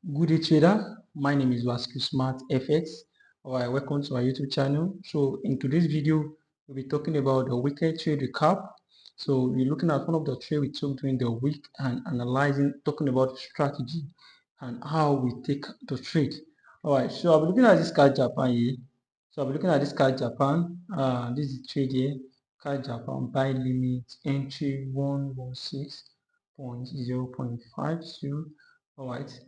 Good day, trader. My name is WaskilSmartFX. Alright, welcome to our YouTube channel. So in today's video, we'll be talking about the weekend trade recap. So we're looking at one of the trade we took during the week and analyzing, talking about strategy and how we take the trade. Alright, so I'll be looking at this CADJPY here. So I'll be looking at this CADJPY. This is the trade here. CADJPY buy limit entry 116.0.52. Alright.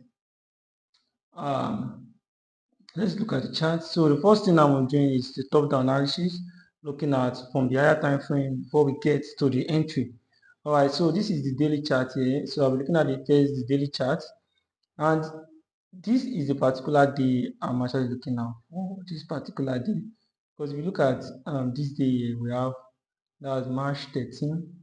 Let's look at the chart. So the first thing I'm doing is the top-down analysis, looking at from the higher time frame before we get to the entry. All right, so this is the daily chart here. So I'll be looking at the daily chart, and this is the particular day I'm actually looking at for this particular day. Because if you look at this day here, we have that's March 13.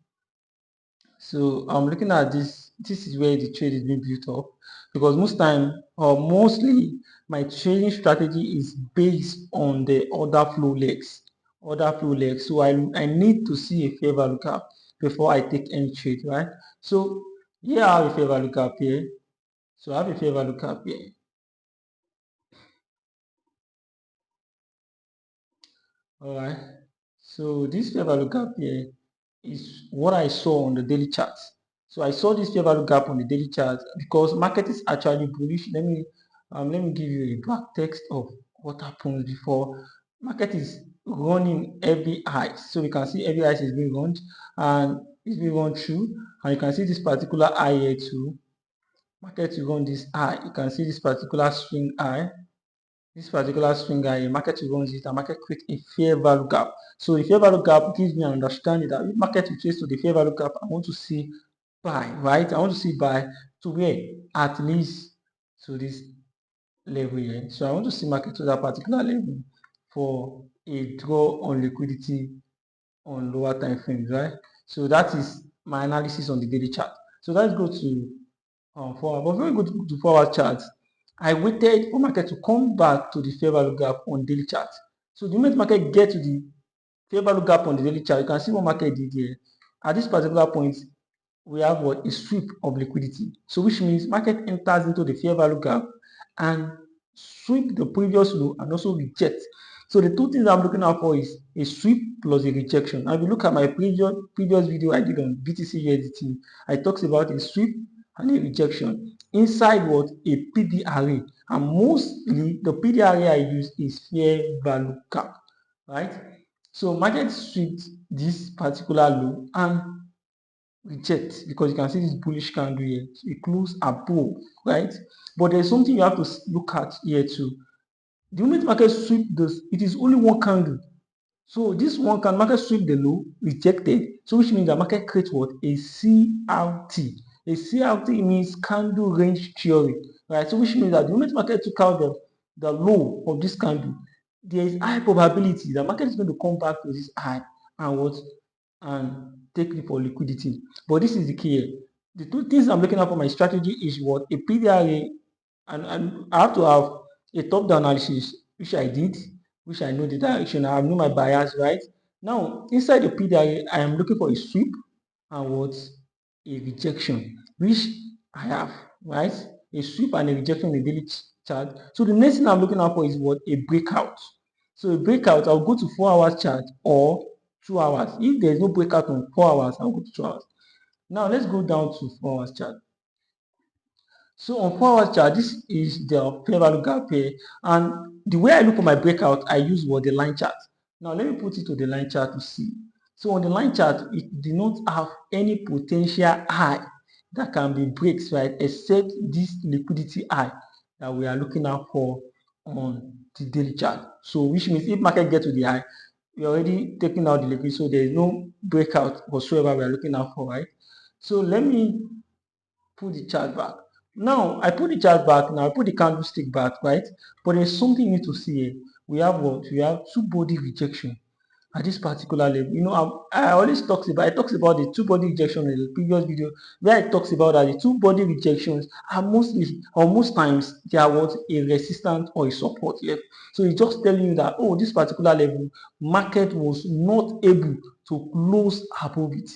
So I'm looking at this. This is where the trade is being built up, because most time or mostly my trading strategy is based on the order flow legs. So I need to see a fair value gap before I take any trade, right? So here I have a fair value gap here. So I have a fair value gap here. All right. So this fair value gap here is what I saw on the daily chart. So I saw this fair value gap on the daily chart because market is actually bullish. Let me give you a back text of what happens before. Market is running every high. So we can see every high is being run and it's being run through. And you can see this particular high here too. Market will run this high. You can see this particular swing high. This particular swing high, market will run it and market create a fair value gap. So the fair value gap gives me an understanding that if market retraces to the fair value gap, I want to see buy, right? I want to see buy to where? At least to this level here. So I want to see market to that particular level for a draw on liquidity on lower time frames, right? So that is my analysis on the daily chart. So let's go to 4 hour. But very good to 4 hour chart. I waited for market to come back to the fair value gap on daily chart. So the moment market get to the fair value gap on the daily chart, you can see what market did here. At this particular point, we have what? A sweep of liquidity. So which means market enters into the fair value gap and sweep the previous low and also reject. So the two things I'm looking out for is a sweep plus a rejection. Now if you look at my previous video I did on BTC USDT, I talked about a sweep and a rejection inside what? A PD array. And mostly the PD array I use is fair value gap, right? So market swept this particular low and reject, because you can see this bullish candle here. So it closed above, right? But there's something you have to look at here too. The moment market sweep this, it is only one candle. So this one can market sweep the low, rejected. So which means the market creates what? A CRT. A CRT means candle range theory, right? So which means that the moment market took out the low of this candle, there is high probability the market is going to come back to this high and what? And take it for liquidity. But this is the key here. The two things I'm looking at for my strategy is what? A PDRA, and I have to have a top-down analysis, which I did, which I know the direction, I know my bias, right? Now, inside the PDRA, I am looking for a sweep and what? A rejection, which I have, right? A sweep and a rejection in the daily chart. So the next thing I'm looking out for is what? A breakout. So a breakout, I'll go to 4 hours chart or 2 hours. If there's no breakout on 4 hours, I'll go to 2 hours. Now let's go down to 4 hours chart. So on 4 hours chart, this is the fair value gap here. And the way I look for my breakout, I use what? The line chart. Now let me put it to the line chart to see. So on the line chart, it did not have any potential high that can be breaks, right? Except this liquidity high that we are looking out for on the daily chart. So which means if market get to the high, we're already taking out the liquidity, so there is no breakout whatsoever we are looking out for, right? So let me put the chart back. Now I put the chart back, now I put the candlestick back, right? But there's something you need to see here. We have what? We have two body rejection at this particular level. You know, I always talks about the two body rejection in the previous video, where I talks about that the two body rejections are mostly or most times they are what? A resistance or a support level. So it's just telling you that, oh, this particular level market was not able to close above it.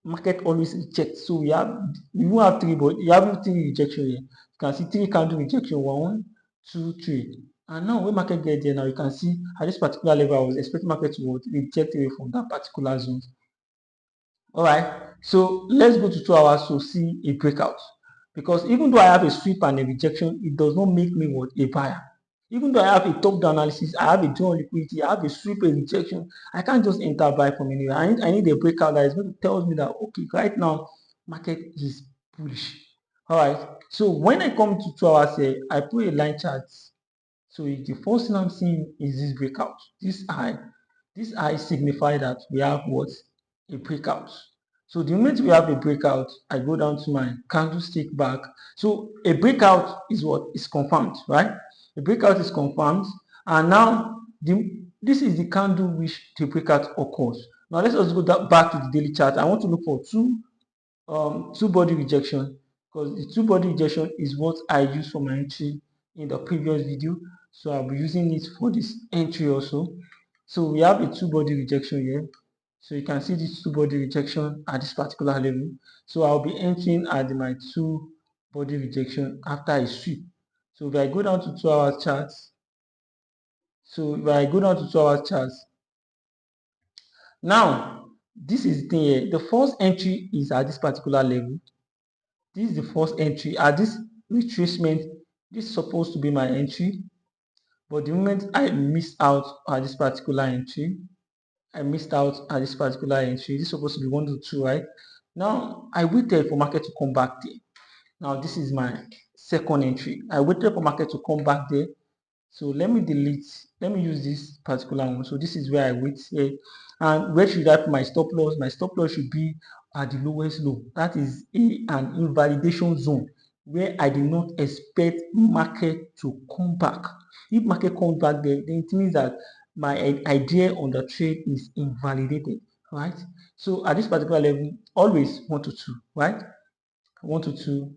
Market always rejects. So we won't have three, but you have three rejection here. You can see 3 candle rejection, 1, 2, 3. And now when market get there, now you can see at this particular level, I was expecting market to reject away from that particular zone. Alright, so let's go to 2 hours to see a breakout. Because even though I have a sweep and a rejection, it does not make me what? A buyer. Even though I have a top-down analysis, I have a draw on liquidity, I have a sweep, a rejection, I can't just enter buy from anywhere. I need a breakout that is going to tell me that, okay, right now, market is bullish. Alright, so when I come to 2 hours here, I put a line chart. So the first thing I'm seeing is this breakout. This high signify that we have what? A breakout. So the moment we have a breakout, I go down to my candlestick back. So a breakout is what is confirmed, right? A breakout is confirmed, and now this is the candle which the breakout occurs. Now let's also go back to the daily chart. I want to look for two body rejection, because the two body rejection is what I used for my entry in the previous video. So I'll be using it for this entry also. So we have a two body rejection here. So you can see this two body rejection at this particular level. So I'll be entering at my two body rejection after I sweep. So if I go down to 2 hour charts, now this is the thing here. The first entry is at this particular level. This is the first entry. At this retracement, this is supposed to be my entry. But the moment I missed out at this particular entry, this is supposed to be 1 to 2, right? Now I waited for market to come back there. Now this is my second entry. I waited for market to come back there. So let me use this particular one. So this is where I wait here. And where should I put my stop loss? My stop loss should be at the lowest low. That is an invalidation zone where I did not expect market to come back. If market comes back there, then it means that my idea on the trade is invalidated, right? So at this particular level, always 1 to 2, right? 1 to 2.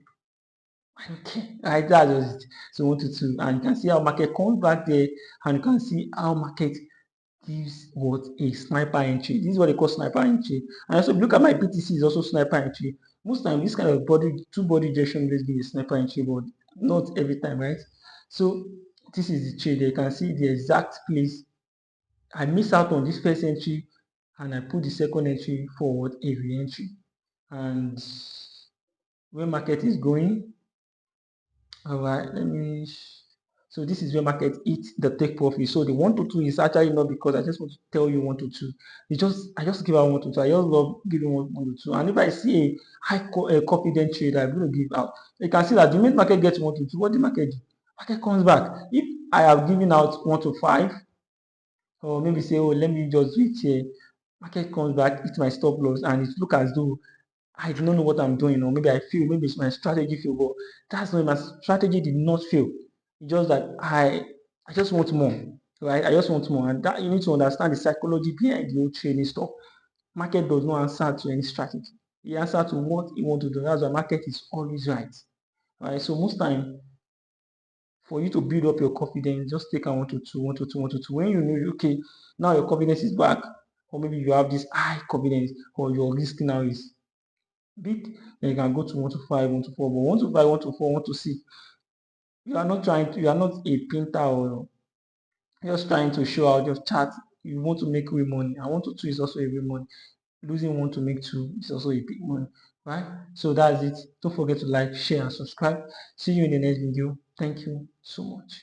Okay, right, that's just it. So 1 to 2, and you can see how market comes back there, and you can see how market gives what a sniper entry. This is what they call sniper entry. And also look at my BTC is also sniper entry. Most time this kind of two body rejection will be a sniper entry, but not every time, right? So this is the trade. You can see the exact place. I miss out on this first entry, and I put the second entry forward a re-entry. And where market is going, all right, so this is where market eats the take profit. So the 1 to 2 is actually not because I just want to tell you 1 to 2. I just give out 1 to 2. I just love giving 1 to 2. And if I see a high confident trader, I'm going to give out. You can see that the minute market gets 1 to 2, what the market do? Market comes back. If I have given out 1 to 5, or maybe say, oh, let me just wait here. Market comes back, it's my stop loss, and it looks as though I do not know what I'm doing, or maybe I feel, maybe it's my strategy fail, but that's not, my strategy did not fail. It's just that I just want more, right? I just want more, and that you need to understand the psychology behind the whole trading stuff. Market does not answer to any strategy. It answers to what you want to do. That's why market is always right. Right? So most time, for you to build up your confidence, just take a 1 to 2, 1 to 2, 1 to 2. When you know, okay, now your confidence is back, or maybe you have this high confidence, or your risk now is big, then you can go to 1 to 5, 1 to 4. But 1 to 5, 1 to 4, 1 to 6, you are not a painter, or just trying to show out your chart. You want to make real money, and 1 to 2 is also a real money. Losing 1 to make 2 is also a big money, right? So that's it. Don't forget to like, share, and subscribe. See you in the next video. Thank you so much.